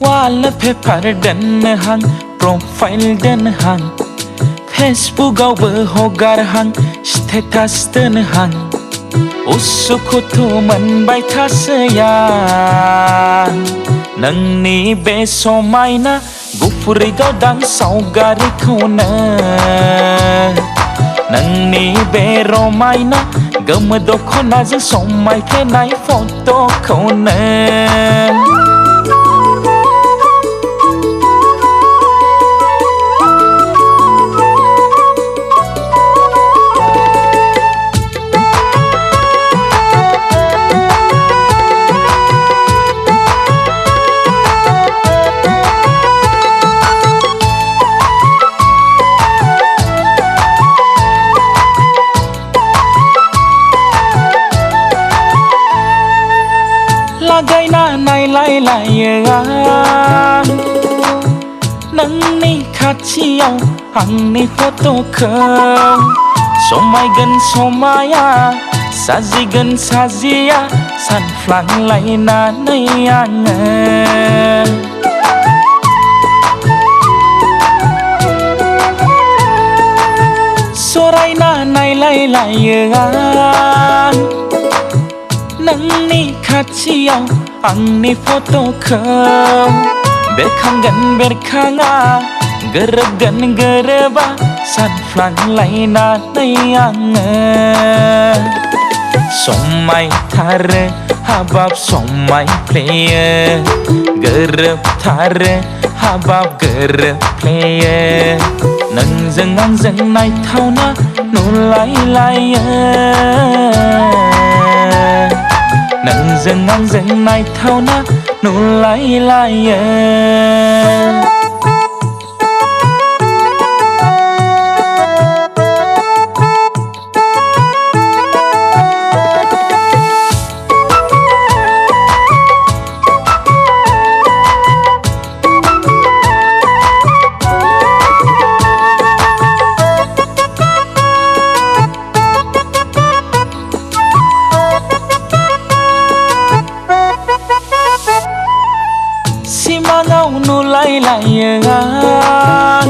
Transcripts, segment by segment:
wallpaper dan hang profile dan hang Facebook आवबो हगार हां status दोन हां उसुखुथु मोनबाय थासैया नोंनि बे समायना गुफुरै गावदां सावगारिखौनो नोंनि बे रमायना गोमो दख'नाजों समायफ्लेनाय फट'खौनो लागायना नायलायलायो आं नोंनि खाथियाव आंनि फट'खौ समायगोन समाया साजिगोन साजिया सानफ्लांलायनानै आङो सरायना नायलायलायो आं नोंनि खाथियाव आंनि फट'खौ बेरखांगोन बेरखाङा गोरोबगोन गोरोबा सानफ्लांलायनानै आङो समायथारो हाबाब समायफ्लेयो गोरोबथारो हाबाब गोरोबफ्लेयो नोंजों आंजों नायथावना नुलायलायो नोंजों आंजों नायथावना नुलायलायो सिमाङाव नुलायलायो आं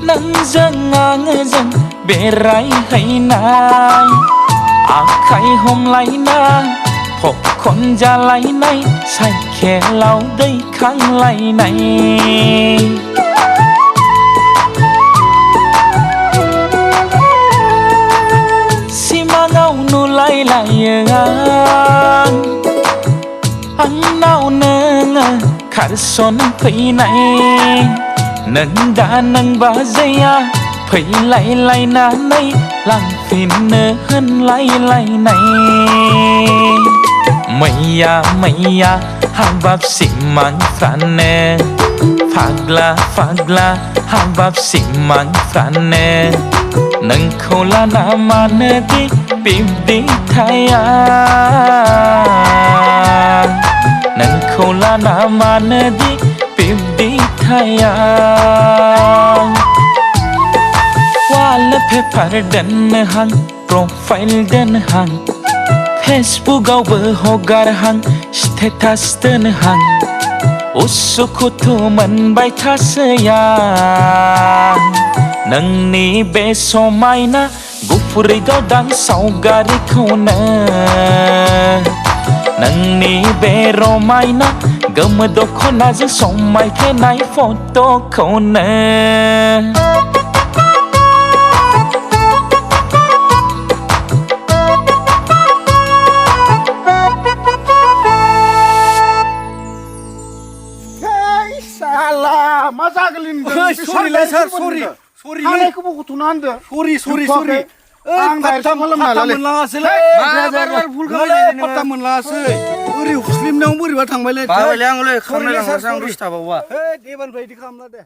नोंजों आंजों बेरायहैनाय आखाइ हमलायना पपकर्न जालायनाय साइकेलाव दैखांलायनाय सिमाङाव नुलायलायो आं आंनाव नोङो खारसन फैनाय नों दा नों बाजैया फैलायलायनानै लांफिननो होनलायलायनाय मैया मैया हाबाब सिमांफ्रानो फाग्ला फाग्ला हाबाब सिमांफ्रानो नोंखौ लाना मानोदि बिब्दि थाया नोंखौ लाना मानोदि बिब्दि थाया wallpaper दोन हां प्रफाइल दोन हां फेसबुकआवबो हगार हां स्टेटास दोन हां उसुखुथु मोनबाय थासैया नोंनि बे समायना गुफुरै गावदां सावगारिखौनो नोंनि बे रमायना गोमो दख'नाजों समायफ्लेनाय फट'खौनो साला मा जागोन सरि सार सरि सरि हानायखौबो गथ'नो हानदो सरि आं दायरेक्ट खालामनानै मोनलाङासैलै भुल खालामनाय मोनलाङासै ओरै हुस्लिमनायाव बोरैबा थांबायलै बाबायलै आंलै खालामनाय लांगासिनो आं दसे थाबावबा एबारनिफ्राय बिदि खालामला दे